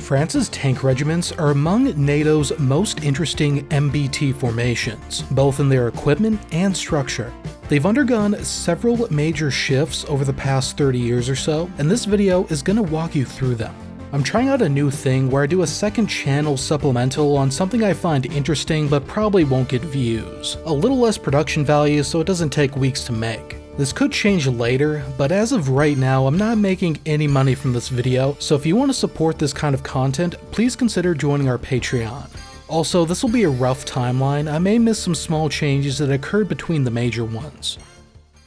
France's tank regiments are among NATO's most interesting MBT formations, both in their equipment and structure. They've undergone several major shifts over the past 30 years or so, and this video is going to walk you through them. I'm trying out a new thing where I do a second channel supplemental on something I find interesting but probably won't get views. A little less production value so it doesn't take weeks to make. This could change later, but as of right now, I'm not making any money from this video, so if you want to support this kind of content, please consider joining our Patreon. Also, this will be a rough timeline. I may miss some small changes that occurred between the major ones.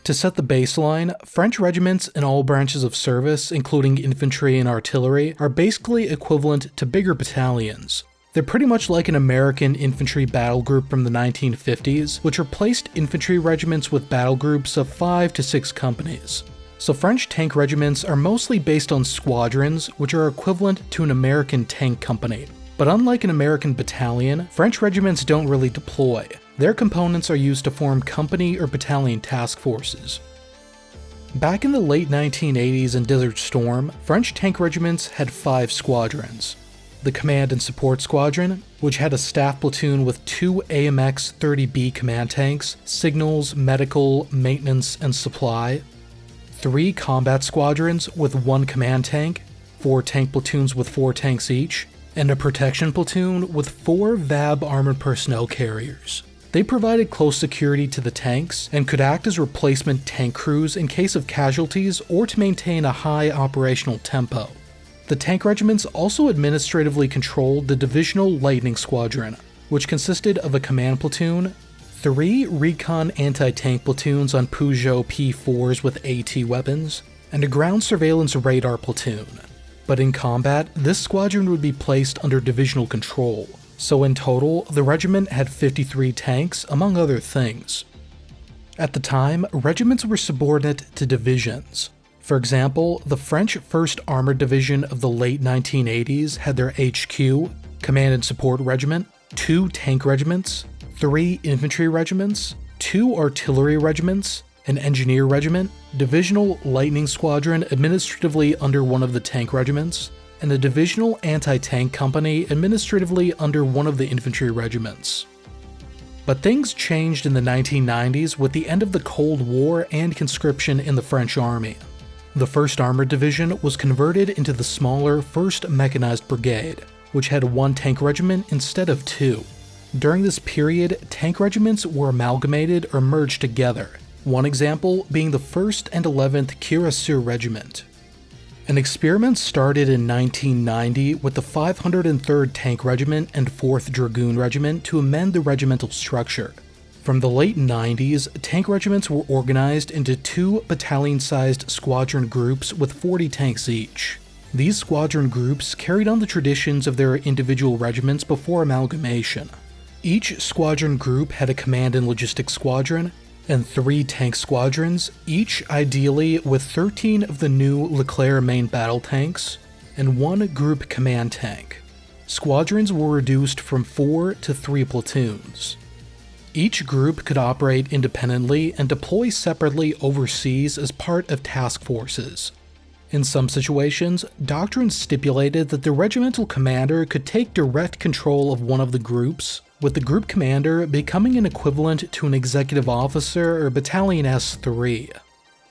To set the baseline, French regiments in all branches of service, including infantry and artillery, are basically equivalent to bigger battalions. They're pretty much like an American infantry battle group from the 1950s, which replaced infantry regiments with battle groups of 5 to 6 companies. So French tank regiments are mostly based on squadrons, which are equivalent to an American tank company. But unlike an American battalion, French regiments don't really deploy. Their components are used to form company or battalion task forces. Back in the late 1980s in Desert Storm, French tank regiments had 5 squadrons. The Command and Support Squadron, which had a staff platoon with 2 AMX-30B command tanks, signals, medical, maintenance, and supply, 3 combat squadrons with 1 command tank, 4 tank platoons with 4 tanks each, and a protection platoon with 4 VAB armored personnel carriers. They provided close security to the tanks and could act as replacement tank crews in case of casualties or to maintain a high operational tempo. The tank regiments also administratively controlled the Divisional Lightning Squadron, which consisted of a command platoon, 3 recon anti-tank platoons on Peugeot P4s with AT weapons, and a ground surveillance radar platoon. But in combat, this squadron would be placed under divisional control, so in total, the regiment had 53 tanks, among other things. At the time, regiments were subordinate to divisions. For example, the French 1st Armored Division of the late 1980s had their HQ, Command and Support Regiment, 2 tank regiments, 3 infantry regiments, 2 artillery regiments, an engineer regiment, Divisional Lightning Squadron administratively under one of the tank regiments, and a Divisional Anti-Tank Company administratively under one of the infantry regiments. But things changed in the 1990s with the end of the Cold War and conscription in the French Army. The 1st Armored Division was converted into the smaller 1st Mechanized Brigade, which had 1 tank regiment instead of 2. During this period, tank regiments were amalgamated or merged together, one example being the 1st and 11th Cuirassier Regiment. An experiment started in 1990 with the 503rd Tank Regiment and 4th Dragoon Regiment to amend the regimental structure. From the late 90s, tank regiments were organized into 2 battalion-sized squadron groups with 40 tanks each. These squadron groups carried on the traditions of their individual regiments before amalgamation. Each squadron group had a command and logistics squadron, and 3 tank squadrons, each ideally with 13 of the new Leclerc main battle tanks, and 1 group command tank. Squadrons were reduced from 4 to 3 platoons. Each group could operate independently and deploy separately overseas as part of task forces. In some situations, doctrine stipulated that the regimental commander could take direct control of one of the groups, with the group commander becoming an equivalent to an executive officer or battalion S3.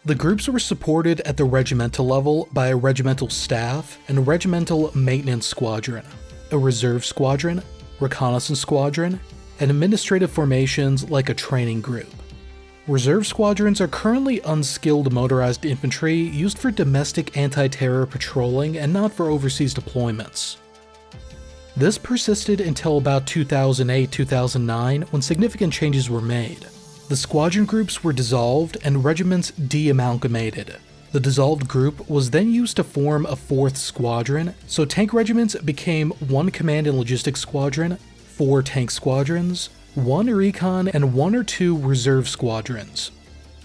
The groups were supported at the regimental level by a regimental staff and a regimental maintenance squadron, a reserve squadron, reconnaissance squadron, and administrative formations like a training group. Reserve squadrons are currently unskilled motorized infantry used for domestic anti-terror patrolling and not for overseas deployments. This persisted until about 2008-2009 when significant changes were made. The squadron groups were dissolved and regiments de-amalgamated. The dissolved group was then used to form a 4th squadron, so tank regiments became 1 command and logistics squadron, 4 tank squadrons, 1 recon, and 1 or 2 reserve squadrons.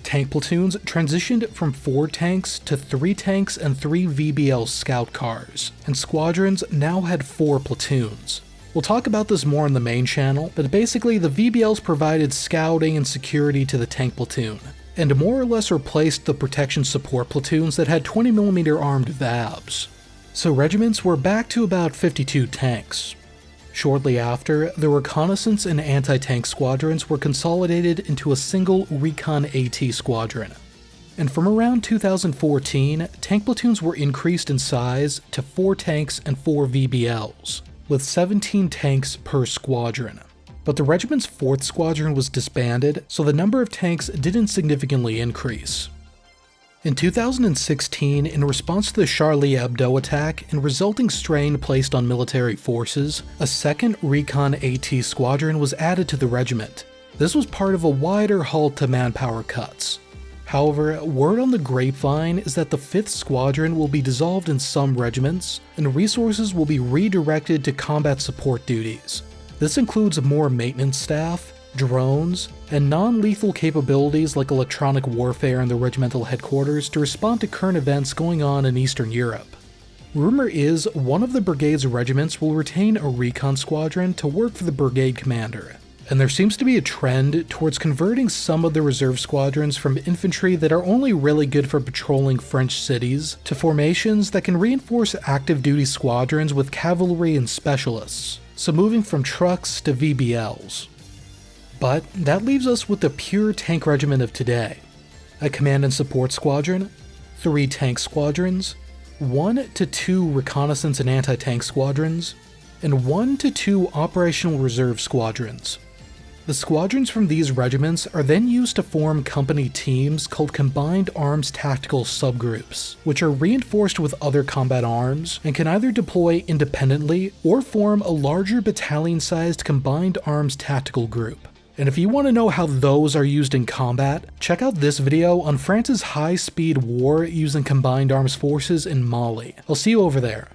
Tank platoons transitioned from 4 tanks to 3 tanks and 3 VBL scout cars, and squadrons now had 4 platoons. We'll talk about this more on the main channel, but basically the VBLs provided scouting and security to the tank platoon, and more or less replaced the protection support platoons that had 20mm armed VABs. So regiments were back to about 52 tanks. Shortly after, the reconnaissance and anti-tank squadrons were consolidated into a single Recon AT squadron. And from around 2014, tank platoons were increased in size to 4 tanks and 4 VBLs, with 17 tanks per squadron. But the regiment's 4th squadron was disbanded, so the number of tanks didn't significantly increase. In 2016, in response to the Charlie Hebdo attack and resulting strain placed on military forces, a 2nd Recon AT squadron was added to the regiment. This was part of a wider halt to manpower cuts. However, word on the grapevine is that the 5th squadron will be dissolved in some regiments, and resources will be redirected to combat support duties. This includes more maintenance staff, drones, and non-lethal capabilities like electronic warfare in the regimental headquarters to respond to current events going on in Eastern Europe. Rumor is one of the brigade's regiments will retain a recon squadron to work for the brigade commander, and there seems to be a trend towards converting some of the reserve squadrons from infantry that are only really good for patrolling French cities to formations that can reinforce active duty squadrons with cavalry and specialists, so moving from trucks to VBLs. But that leaves us with the pure tank regiment of today. A command and support squadron, 3 tank squadrons, 1 to 2 reconnaissance and anti-tank squadrons, and 1 to 2 operational reserve squadrons. The squadrons from these regiments are then used to form company teams called Combined Arms Tactical Subgroups, which are reinforced with other combat arms and can either deploy independently or form a larger battalion-sized Combined Arms Tactical Group. And if you want to know how those are used in combat, check out this video on France's high-speed war using combined arms forces in Mali. I'll see you over there.